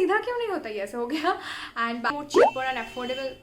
सीधा क्यों नहीं होता, ये ऐसे हो गया. And more cheaper and affordable.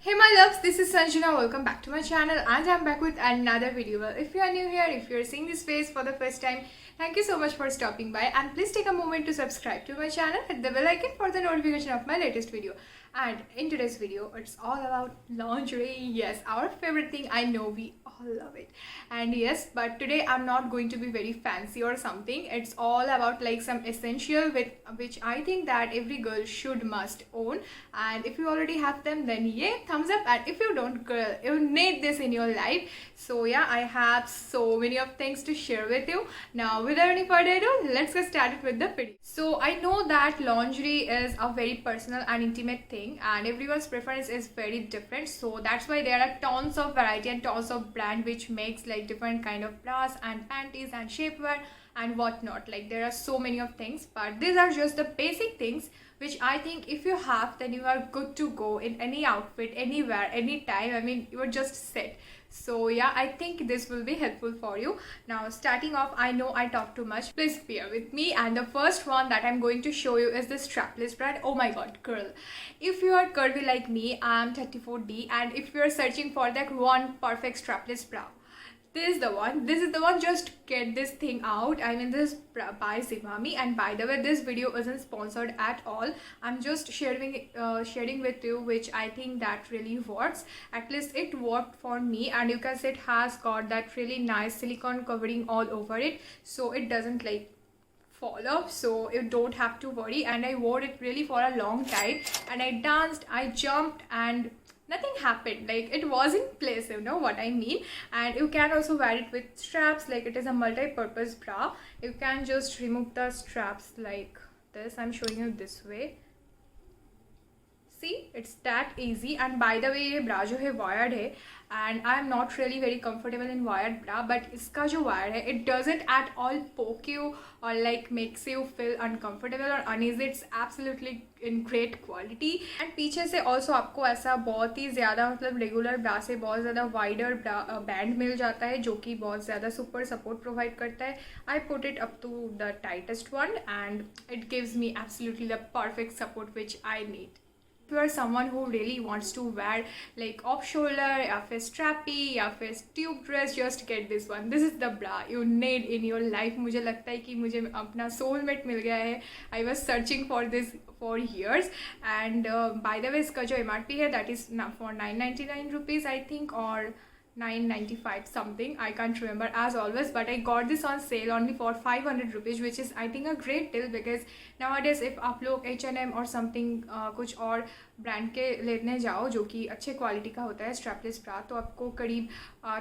Hey my loves, this is Sanjana. Welcome back to my channel and I'm back with another video. Well, if you are new here, if you're seeing this face for the first time, thank you so much for stopping by, and please take a moment to subscribe to my channel, hit the bell icon for the notification of my latest video. And in today's video, it's all about lingerie. Yes, our favorite thing. I know we all love it. And yes, but today I'm not going to be very fancy or something. It's all about like some essential with which I think that every girl should must own. And if you already have them, then yeah, thumbs up. And if you don't, girl, you need this in your life. So yeah, I have so many of things to share with you. Now without any further ado, let's get started with the video. So I know that lingerie is a very personal and intimate thing, and everyone's preference is very different. So that's why there are tons of variety and tons of brand which makes like different kind of bras and panties and shapewear and whatnot. Like there are so many of things, but these are just the basic things which I think if you have, then you are good to go in any outfit, anywhere, anytime. I mean, you are just set. So yeah, I think this will be helpful for you. Now starting off, I know I talk too much, please bear with me. And the first one that I'm going to show you is this strapless brand. Oh my god, girl, if you are curvy like me, I'm 34D, and if you're searching for that one perfect strapless bra, this is the one. This is the one. Just get this thing out. I mean, this is by Zivame, and by the way, this video isn't sponsored at all. I'm just sharing with you which I think that really works. At least it worked for me, and you can see it has got that really nice silicone covering all over it, so it doesn't like fall off, so you don't have to worry. And I wore it really for a long time, and I danced, I jumped, and nothing happened. Like it was in place, you know what I mean. And you can also wear it with straps, like it is a multi-purpose bra. You can just remove the straps like this. I'm showing you this way. See, it's that easy. And by the way, ये bra जो है wired है, and I'm not really very comfortable in wired bra, but इसका जो wired है, it doesn't at all poke you or like makes you feel uncomfortable or uneasy. It's absolutely in great quality. And पीछे से also आपको ऐसा बहुत ही ज़्यादा मतलब रेगुलर ब्रा से बहुत ज़्यादा वाइडर बैंड मिल जाता है, जो कि बहुत ज़्यादा सुपर सपोर्ट प्रोवाइड करता है. I put it up to the tightest one, and it gives me absolutely the perfect support which I need. If you are someone who really wants to wear like off shoulder या फिर strappy या फिर tube dress, just get this one. This is the bra you need in your life. मुझे लगता है कि मुझे अपना soulmate मिल गया है. I was searching for this for years. And by the way, इसका जो MRP है, that is for 999 rupees I think, or 995 something, I can't remember as always, but I got this on sale only for 500 rupees, which is I think a great deal, because nowadays if आप लोग H&M or something कुछ और brand के लेने जाओ जो कि अच्छे क्वालिटी का होता है स्ट्रैपलेस ब्रा, तो आपको करीब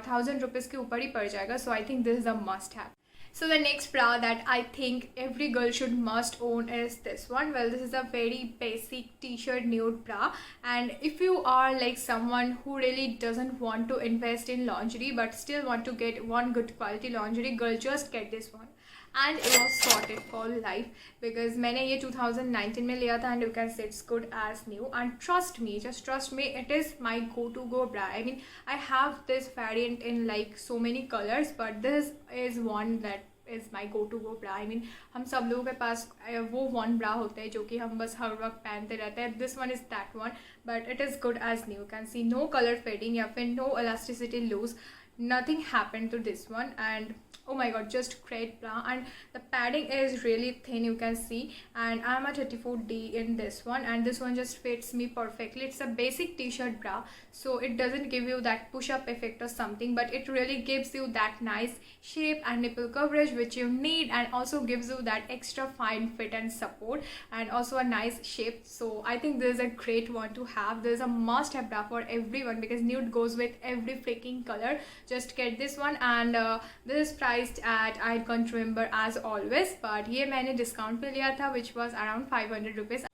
1000 रुपीज़ के ऊपर ही पड़ जाएगा. So I think this is the must have. So the next bra that I think every girl should must own is this one. Well, this is a very basic t-shirt nude bra, and if you are like someone who really doesn't want to invest in lingerie but still want to get one good quality lingerie, girl, just get this one. And it was sorted for life, because मैंने ये 2019 में लिया था, and you can say it's good as new. And trust me, just trust me, it is my go bra. I mean, I have this variant in like so many colors, but this is one that is my go bra. I mean, हम सब लोगों के पास वो one bra होता है जो कि हम बस हर वक्त पहनते रहते हैं. This one is that one, but it is good as new. You can see no color fading या फिर no elasticity loose. Nothing happened to this one, and oh my god, just great bra. And the padding is really thin, you can see, and I'm a 34D in this one, and this one just fits me perfectly. It's a basic t-shirt bra, so it doesn't give you that push-up effect or something, but it really gives you that nice shape and nipple coverage which you need, and also gives you that extra fine fit and support, and also a nice shape. So I think this is a great one to have. This is a must-have bra for everyone, because nude goes with every freaking color. Just get this one, and this is priced at, I can't remember as always, but ये मैंने discount पे लिया था, which was around 500 rupees.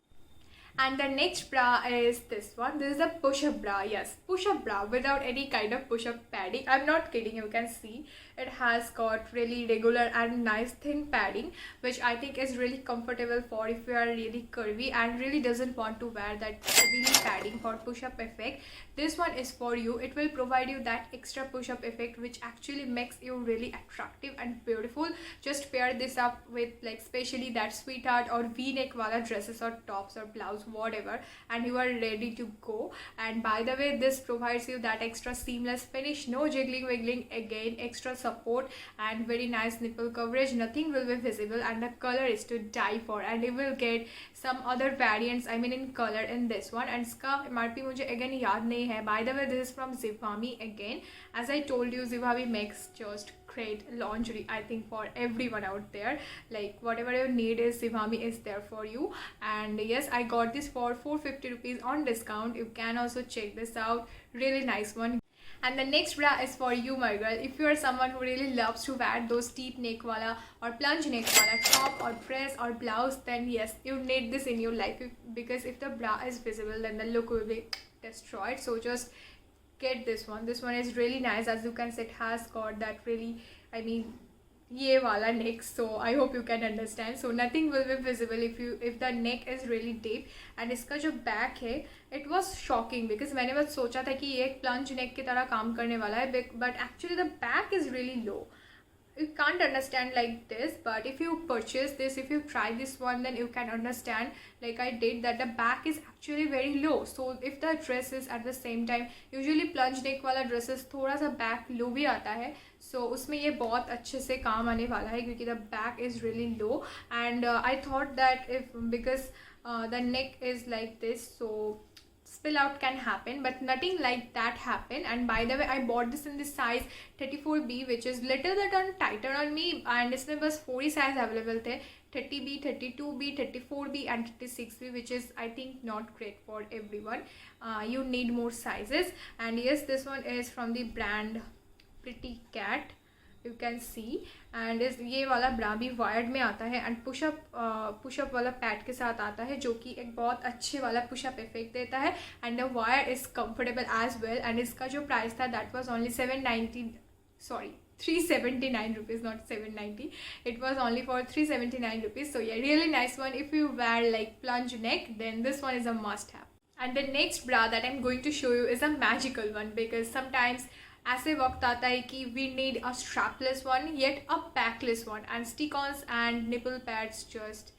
And the next bra is this one. This is a push-up bra. Yes, push-up bra without any kind of push-up padding. I'm not kidding. You can see it has got really regular and nice thin padding, which I think is really comfortable for if you are really curvy and really doesn't want to wear that heavily padding for push-up effect. This one is for you. It will provide you that extra push-up effect, which actually makes you really attractive and beautiful. Just pair this up with like especially that sweetheart or v-neck wala dresses or tops or blouse, whatever, and you are ready to go. And by the way, this provides you that extra seamless finish, no jiggling wiggling, again extra support and very nice nipple coverage. Nothing will be visible, and the color is to die for. And you will get some other variants, I mean in color, in this one. And इसका MRP मुझे again याद नहीं है. By the way, this is from Zivame again. As I told you, Zivame makes just great lingerie, I think, for everyone out there. Like whatever you need is Zivame is there for you. And yes, I got this for 450 rupees on discount. You can also check this out. Really nice one. And the next bra is for you, my girl. If you are someone who really loves to wear those deep neck wala or plunge neck wala top or dress or blouse, then yes, you need this in your life. Because if the bra is visible, then the look will be destroyed. So just get this one. This one is really nice. As you can see, it has got that really, I mean, ये वाला neck, so I hope you can understand. So nothing will be visible if the neck is really deep. And इसका जो back है, it was shocking because मैंने बस सोचा था कि ये एक plunge neck की तरह काम करने वाला है, but actually the back is really low. You can't understand like this, but if you purchase this, if you try this one, then you can understand like I did that the back is actually very low. So if the dress is at the same time, usually plunge neck वाला dresses थोड़ा सा back low भी आता है, so उसमें ये बहुत अच्छे से काम आने वाला है क्योंकि the back is really low. And I thought that if because the neck is like this, so spill out can happen, but nothing like that happened. And by the way, I bought this in the size 34B, which is little bit on tighter on me, and इसमें बस 4 ही size available थे, 30B, 32B, 34B and 36B, which is I think not great for everyone. You need more sizes. And yes, this one is from the brand Pretty Cat, you can see. And इस ये वाला ब्रा भी wired में आता है and pushup वाला pad के साथ आता है, जो कि एक बहुत अच्छे वाला पुशअप इफेक्ट देता है. And the wire is comfortable as well. And इसका जो प्राइस था that was only 379 rupees, not 790. It was only for 379 rupees. So yeah, really nice one. If you wear like plunge neck, then this one is a must have. And the next bra that I'm going to show you is a magical one, because sometimes ऐसे वक्त आता है कि we need a strapless one yet a backless one, and stick-ons and nipple pads just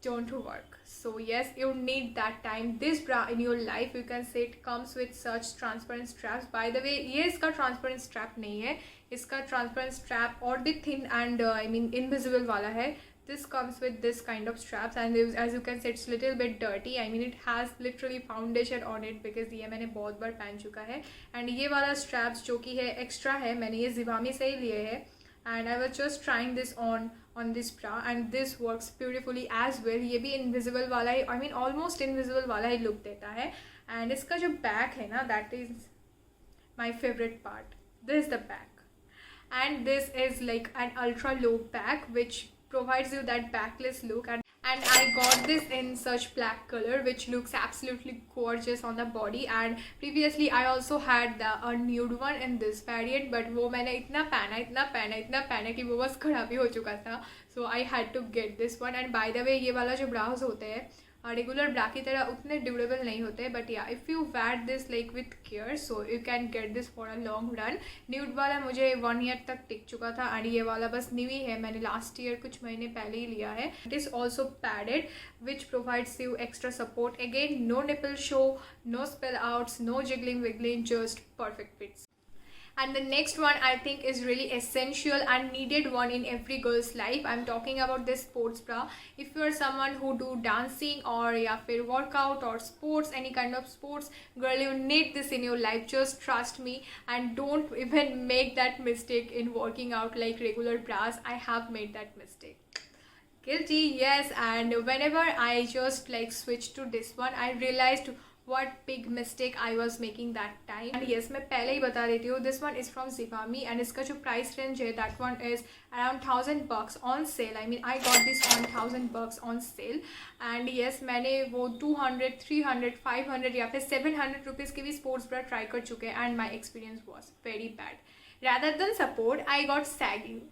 don't work. So yes, you need that time this bra in your life. You can say it comes with such transparent straps. By the way, ये इसका transparent strap नहीं है, इसका transparent strap और भी thin and I mean invisible वाला है. This comes with this kind of straps, and as you can see, it's little bit dirty. I mean it has literally foundation on it because ये मैंने बहुत बार पहन चुका है. And ये वाला straps जो कि है extra है, मैंने ये Zivame से ही लिए है. And I was just trying this on this bra, and this works beautifully as well. ये भी invisible वाला ही, I mean almost invisible वाला ही look देता है. And इसका जो back है ना, that is my favorite part. This is the back, and this is like an ultra low back which provides you that backless look. And I got this in such black color which looks absolutely gorgeous on the body. And previously I also had a nude one in this variant, but वो मैंने इतना पहना कि वो बस खराब ही हो चुका था. So I had to get this one. And by the way, ये वाला जो ब्राउज होते हैं रेगुलर ब्रा की तरह उतने ड्यूरेबल नहीं होते, बट या if you wear this like with care, so you can get this for a long run. Nude वाला मुझे 1 ईयर तक टिक चुका था, एंड ये वाला बस न्यू ही है, मैंने लास्ट ईयर कुछ महीने पहले ही लिया है. It is also padded which provides you extra support. Again no nipple show, no spill outs, no jiggling wiggling, just perfect fits. And the next one I think is really essential and needed one in every girl's life. I'm talking about this sports bra. If you are someone who do dancing or या फिर workout or sports, any kind of sports, girl, you need this in your life. Just trust me, and don't even make that mistake in working out like regular bras. I have made that mistake. Guilty, yes. And whenever I just like switched to this one, I realized what big mistake I was making that time. And yes, मैं पहले ही बता देती हूँ, this one is from Zivame and इसका जो price range है that one is around $1000 on sale. I mean I got this on $1000 on sale. And yes, मैंने वो 200, 300, 500 या फिर 700 रुपीज़ के भी स्पोर्ट्स ब्रा ट्राई कर चुके हैं and my experience was very bad. Rather than support, I got sagging.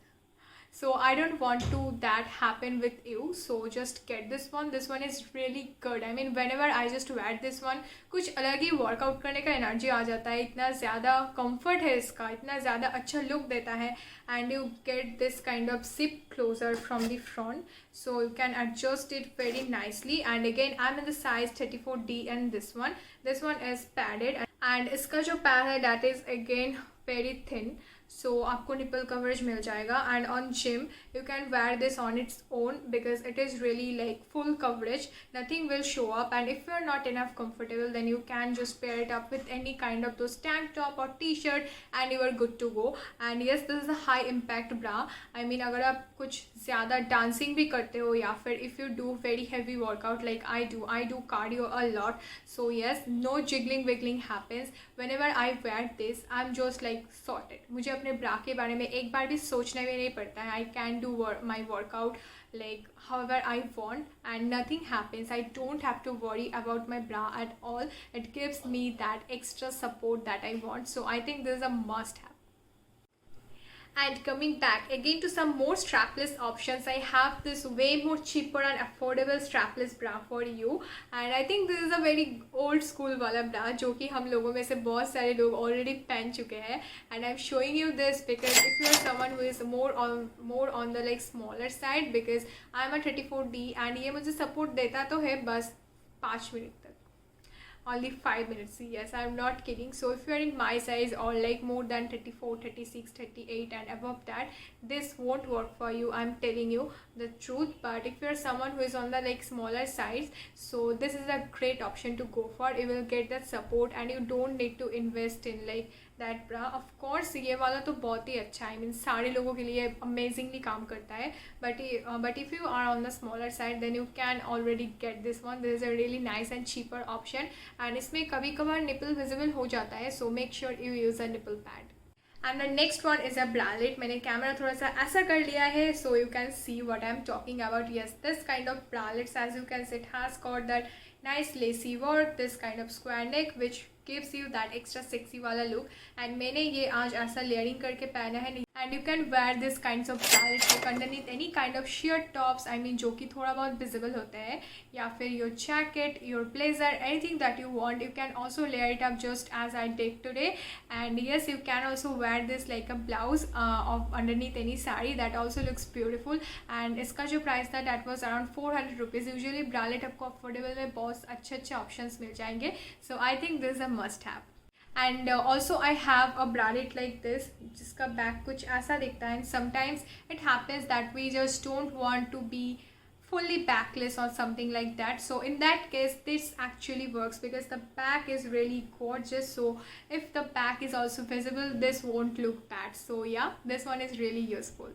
So I don't want to that happen with you. So just get this one. This one is really good. I mean whenever I just wear this one, कुछ अलग ही workout करने का energy आ जाता है. इतना ज़्यादा comfort है इसका, इतना ज़्यादा अच्छा लुक देता है. And you get this kind of zip closer from the front, so you can adjust it very nicely. And again I'm in the size 34D and this one is padded. And इसका जो pad है that is again very thin, so आपको nipple coverage मिल जाएगा. And on gym you can wear this on its own because it is really like full coverage, nothing will show up. And if you are not enough comfortable, then you can just pair it up with any kind of those tank top or t-shirt and you are good to go. And yes, this is a high impact bra. I mean अगर आप कुछ ज़्यादा dancing भी करते हो या फिर if you do very heavy workout like I do cardio a lot, so yes, no jiggling wiggling happens. Whenever I wear this, I'm just like sorted. मुझे अपने ब्रा के बारे में एक बार भी सोचना भी नहीं पड़ता है. I can do my workout like however I want and nothing happens. I don't have to worry about my bra at all. It gives me that extra support that I want. So I think this is a must have. And coming back again to some more strapless options, I have this way more cheaper and affordable strapless bra for you. And I think this is a very old school वाला bra जो कि हम लोगों में से बहुत सारे लोग already पहन चुके हैं. And I'm showing you this because if you are someone who is more on the like smaller side, because I'm a 34D and ये मुझे support देता तो है बस 5 मिनट तक, only 5 minutes. Yes, I'm not kidding. So if you're in my size or like more than 34, 36, 38 and above that, this won't work for you. I'm telling you the truth. But if you're someone who is on the like smaller size, so this is a great option to go for. You will get that support and you don't need to invest in like that bra. Of course ये वाला तो बहुत ही अच्छा है. I mean सारे लोगों के लिए amazingly काम करता है. But if you are on the smaller side, then you can already get this one. This is a really nice and cheaper option. And इसमें कभी कभार nipple visible हो जाता है, so make sure you use a nipple pad. And the next one is a bralette. मैंने camera थोड़ा सा ऐसा कर लिया है so you can see what I'm talking about. Yes, this kind of bralettes, as you can see, it has got that nice lacy work, this kind of square neck which gives you that extra sexy वाला look. And मैंने ये आज ऐसा layering करके पहना है. And you can wear this kinds of bralettes like underneath any kind of sheer tops, I mean जो कि थोड़ा बहुत visible होता है, या फिर your jacket, your blazer, anything that you want. You can also layer it up just as I did today. And yes, you can also wear this like a blouse of underneath any sari. That also looks beautiful. And इसका जो price था that was around 400 rupees. Usually bralette आपको affordable में बहुत अच्छे options मिल जाएंगे. So I think this is a must have. And also I have a bralette like this जिसका back कुछ ऐसा दिखता है. And sometimes it happens that we just don't want to be fully backless or something like that. So in that case this actually works because the back is really gorgeous. So if the back is also visible, this won't look bad. So yeah, this one is really useful.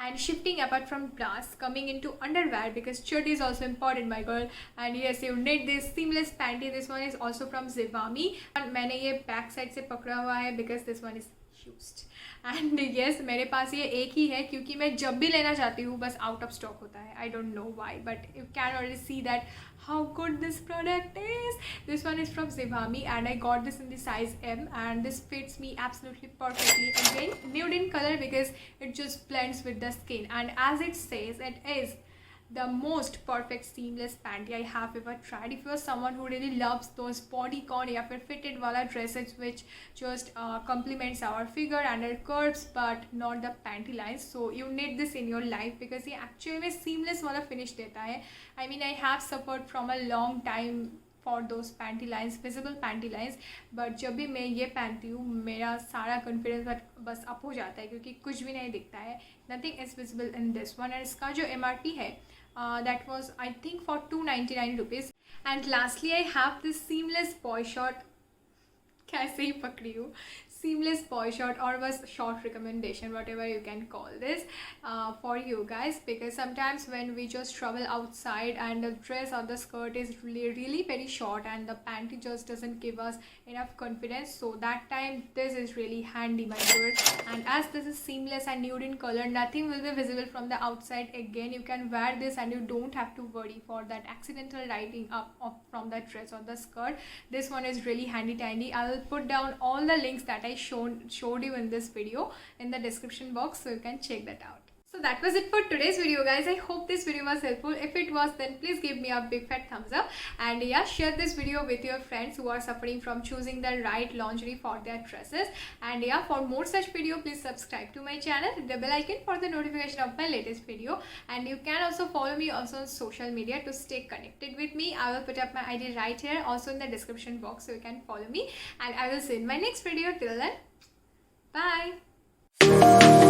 And shifting apart from bras, coming into underwear because shirt is also important, my girl. And yes, you need this seamless panty. This one is also from Zivame. And मैंने ये back side से पकड़ा हुआ है because this one is used. And yes, मेरे पास ये एक ही है क्योंकि मैं जब भी लेना चाहती हूँ बस out of stock होता है. I don't know why, but you can already see that how good this product is. This one is from Zivame and I got this in the size M and this fits me absolutely perfectly. Again, nude in color because it just blends with the skin. And as it says, it is the most perfect seamless panty I have ever tried. If you're someone who really loves those bodycon या फिर fitted वाला dresses which just complements our figure and our curves but not the panty lines, so you need this in your life because ये actually में seamless वाला finish देता है. I mean I have suffered from a long time for those panty lines, visible panty lines, but जब भी मैं ये पहनती हूँ मेरा सारा confidence बस up हो जाता है क्योंकि कुछ भी नहीं दिखता है. Nothing is visible in this one. And इसका जो MRP है that was I think for 299 rupees. And lastly I have this seamless boy short, कैसे ही पकड़ी हूँ. seamless boy short or was short recommendation, whatever you can call this, for you guys, because sometimes when we just travel outside and the dress or the skirt is really very short and the panty just doesn't give us enough confidence, so that time this is really handy, my viewers. And as this is seamless and nude in color, nothing will be visible from the outside. Again, you can wear this and you don't have to worry for that accidental writing up from the dress or the skirt. This one is really handy dandy. I will put down all the links that I showed you in this video in the description box, so you can check that out. So that was it for today's video, guys. I hope this video was helpful. If it was, then please give me a big fat thumbs up, and yeah, share this video with your friends who are suffering from choosing the right lingerie for their dresses. And yeah, for more such video, please subscribe to my channel, hit the bell icon for the notification of my latest video. And you can also follow me also on social media to stay connected with me. I will put up my ID right here also in the description box, so you can follow me. And I will see you in my next video. Till then, bye.